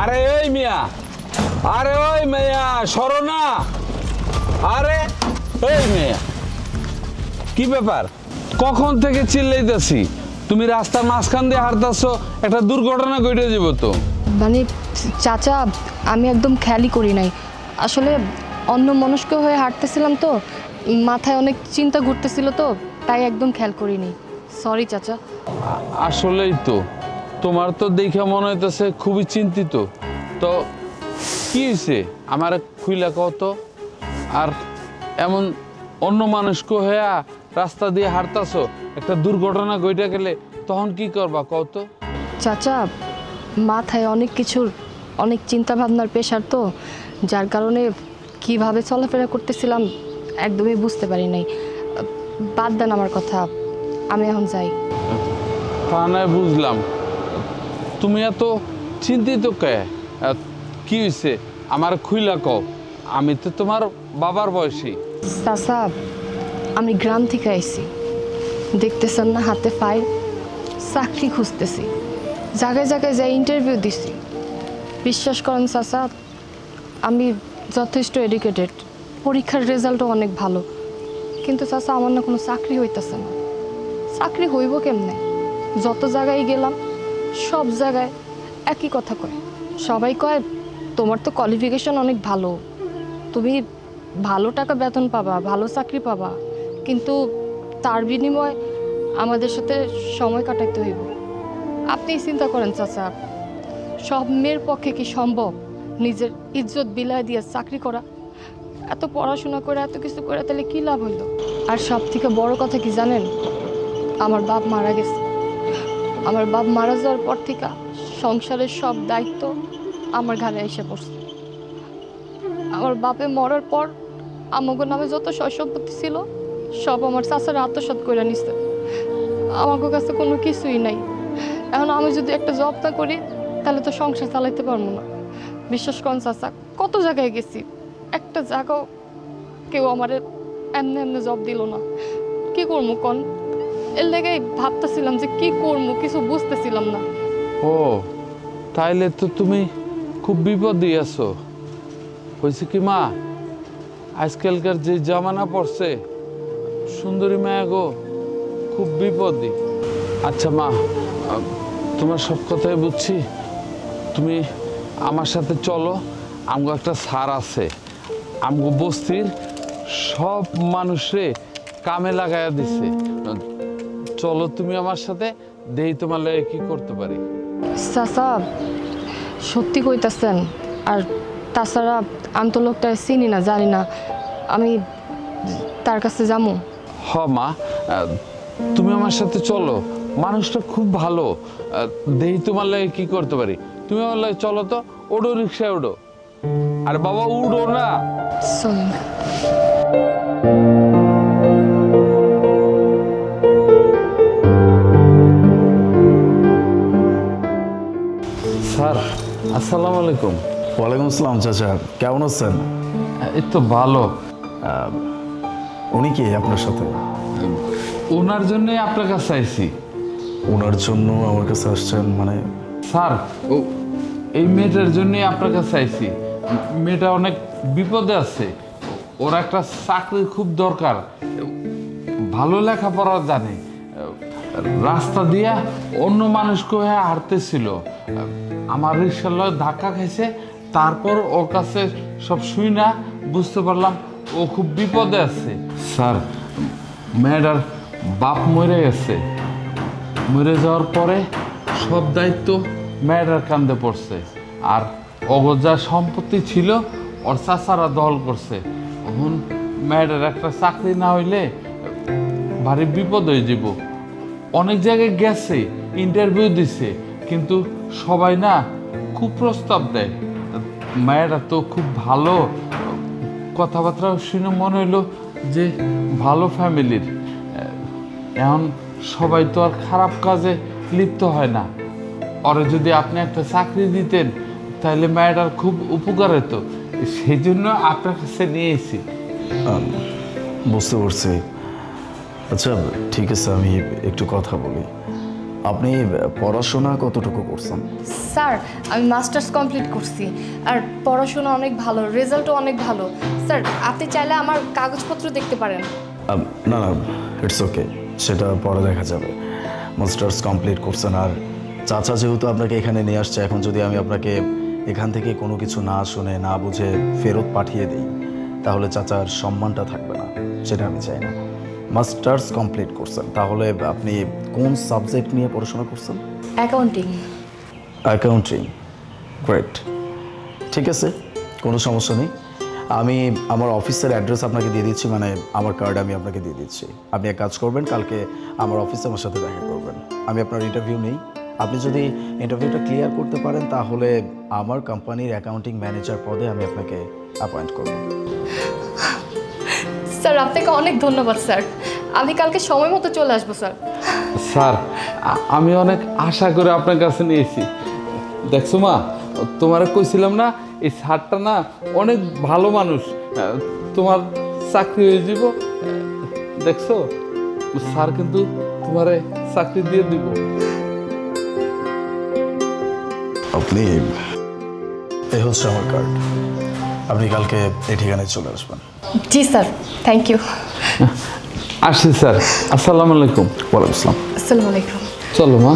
আরে ওই মিয়া, আরে ওই মিয়া সরো না। আরে ওই মিয়া, কি ব্যাপার? কখন থেকে চিল্লাইতেছি, তুমি রাস্তার মাঝখান দিয়ে হাঁটতেছো, একটা দুর্ঘটনা ঘটে যাব তো। মানে চাচা, আমি একদম খেয়ালই করি নাই। আসলে অন্য মনস্ক হয়ে হাঁটতেছিলাম তো, মাথায় অনেক চিন্তা ঘুরতেছিল তো, তাই একদম খেয়াল করিনি। সরি চাচা। আসলেই তো, তোমার তো দেখে মনে হইতেছে খুবই চিন্তিত। তো কি হয়েছে আমার খুইলা কও তো। আর এমন অন্য মানুষকে হয়ে রাস্তা দিয়ে হাঁটতেছো, একটা দুর্ঘটনা ঘটে গেলে তখন কি করবা কও তো। চাচা, মাথায় অনেক কিছুর, অনেক চিন্তা ভাবনার প্রেশার তো, যার কারণে কিভাবে চলাফেরা করতেছিলাম একদমই বুঝতে পারি নাই। বাদ দেন আমার কথা, আমি এখন যাই। তা নয় বুঝলাম, তুমি এত চিন্তিত কে? কি হয়েছে আমার খুইলা কও, আমি তো তোমার বাবার বয়সী। চাচা, আমি গ্রাম থেকে আইছি, দেখতেছেন না হাতে ফাইল, চাকরি খুঁজতেছি, জায়গায় জায়গায় যাই ইন্টারভিউ দিছি। বিশ্বাস করেন চাচা, আমি যথেষ্ট এডুকেটেড, পরীক্ষার রেজাল্টও অনেক ভালো, কিন্তু চাচা আমার না কোনো চাকরি হইতেছে না। চাকরি হইব কেমনে? যত জায়গায় গেলাম সব জায়গায় একই কথা কয়। সবাই কয় তোমার তো কোয়ালিফিকেশন অনেক ভালো, তুমি ভালো টাকা বেতন পাবা, ভালো চাকরি পাবা, কিন্তু তার বিনিময়ে আমাদের সাথে সময় কাটাইতে হইব। আপনি চিন্তা করেন চাচা, সব মেয়ের পক্ষে কি সম্ভব নিজের ইজ্জত বিলায় দিয়ে চাকরি করা? এত পড়াশোনা করে এত কিছু করে তাহলে কি লাভ হইল? আর সব থেকে বড় কথা কি জানেন, আমার বাপ মারা গেছে। আমার বাপ মারা যাওয়ার পর থেকে সংসারের সব দায়িত্ব আমার ঘাড়ে এসে পড়ছে। আমার বাপে মরার পর আমাকে নামে যত সয় সম্পত্তি ছিল সব আমার চাচারা আত্মসাৎ করে নিছে। আমাকে কাছে কোনো কিছুই নাই। এখন আমি যদি একটা জব না করি তাহলে তো সংসার চালাইতে পারবো না। বিশ্বাস করেন চাচা, কত জায়গায় গেছি, একটা জায়গাও কেউ আমার এমনি এমনি জব দিল না। কি করবো কন? এর লেগেই ভাবতেছিলাম যে কি করবো, কিছু বুঝতেছিলাম না। ও তাইলে তো তুমি খুব বিপদে আছো। হয়েছে কি মা, আজকালকার যে জামানা পড়ছে, সুন্দরী মায়া গো খুব বিপদী। আচ্ছা মা, তোমার সব কথাই বুঝছি, তুমি আমার সাথে চলো। আমগো একটা স্যার আছে, আমগো বস্তির সব মানুষরে কামে লাগাইয়া দিছে। চলো তুমি আমার সাথে, দেই তোমার লাগে কি করতে পারি। চাচা সত্যি কইতাছেন? আর তাছাড়া আমি তো লোকটা চিনি না, জানি না, আমি তার কাছে যাবো? হ মা, তুমি আমার সাথে চলো, মানুষটা খুব ভালো। দেই তোমার লাগে কি করতে পারি। তুমি আমার লাগে চলো তো, ওডো রিক্সায় ওডো। আর বাবা উড়ো না। চলুন। স্যার আসসালামু আলাইকুম। ওয়ালাইকুম আসসালাম চাচা, কেমন আছেন? এই তো ভালো। উনি কি আপনার সাথে? ওনার জন্য আপনার কাছে আইছি। ওনার জন্য আমার কাছে আসছেন মানে? স্যার এই মেয়েটার জন্যই আপনার কাছে আইছি। মেয়েটা অনেক বিপদে আছে, ওর একটা চাকরি খুব দরকার, ভালো লেখাপড়া জানে। রাস্তা দিয়া অন্য মানুষকে হয়ে হাঁটতেছিল, আমার রিক্সার লগে ধাক্কা খাইছে। তারপর ওর কাছে সব শুই না বুঝতে পারলাম ও খুব বিপদে আছে। স্যার মেয়েটার বাপ মরে গেছে, মরে যাওয়ার পরে সব দায়িত্ব মেয়েটার কান্দে পড়ছে। আর অগর যা সম্পত্তি ছিল ওর চাচারা দখল করছে। এখন মেয়েটার একটা চাকরি না হইলে ভারী বিপদ হয়ে যাব। অনেক জায়গায় গেছে, ইন্টারভিউ দিছে, কিন্তু সবাই না খুব প্রস্তাব দেয়। মেয়েটা তো খুব ভালো, কথাবার্তা শুনে মনে হইলো যে ভালো ফ্যামিলির। এখন সবাই তো আর খারাপ কাজে লিপ্ত হয় না। ওরে যদি আপনি একটা চাকরি দিতেন তাহলে মেয়েটার খুব উপকার হতো, সেই জন্য আপনার কাছে নিয়ে এসেছি। বুঝতে পারছি। আচ্ছা ঠিক আছে, আমি একটু কথা বলি। আপনি পড়াশোনা কতটুকু করছেন? স্যার আমি মাস্টার্স কমপ্লিট করছি আর পড়াশোনা অনেক ভালো, রেজাল্টও অনেক ভালো। স্যার আপনি চাইলে আমার কাগজপত্র দেখতে পারেন। না না, ইটস ওকে, সেটা পরে দেখা যাবে। মাস্টার্স কমপ্লিট করছেন আর চাচা যেহেতু আপনাকে এখানে নিয়ে আসছে, এখন যদি আমি আপনাকে এখান থেকে কোনো কিছু না শুনে না বুঝে ফেরত পাঠিয়ে দিই তাহলে চাচার সম্মানটা থাকবে না, সেটা আমি চাই না। মাস্টার্স কমপ্লিট করছেন, তাহলে আপনি কোন সাবজেক্ট নিয়ে পড়াশোনা করছেন? অ্যাকাউন্টিং। Accounting, great. ঠিক আছে, কোনো সমস্যা নেই। আমি আমার অফিসের অ্যাড্রেস আপনাকে দিয়ে দিচ্ছি, মানে আমার কার্ড আমি আপনাকে দিয়ে দিচ্ছি। আপনি এক কাজ করবেন, কালকে আমার অফিসে আমার সাথে দেখা করবেন। আমি আপনার ইন্টারভিউ নেই, আপনি যদি ইন্টারভিউটা ক্লিয়ার করতে পারেন তাহলে আমার কোম্পানির অ্যাকাউন্টিং ম্যানেজার পদে আমি আপনাকে অ্যাপয়েন্ট করব। স্যার আপনাকে অনেক ধন্যবাদ স্যার, আমি কালকে সময় মতো চলে আসবো স্যার। স্যার আমি অনেক আশা করে আপনার কাছে নিয়েছি। দেখছো মা, তোমার কইছিলাম না এই স্যারটা না অনেক ভালো মানুষ, তোমার চাকরি হয়ে যাব। দেখছো স্যার কিন্তু তোমারে চাকরি দিয়ে দিব। আপনি, এই হচ্ছে আমার কার্ড, আপনি কালকে এই ঠিকানায় চলে আসবেন। জি স্যার, থ্যাংক ইউ। আসি স্যার, আসসালামু আলাইকুম। ওয়ালাইকুম আসসালাম। আসসালামু আলাইকুম। চলো মা।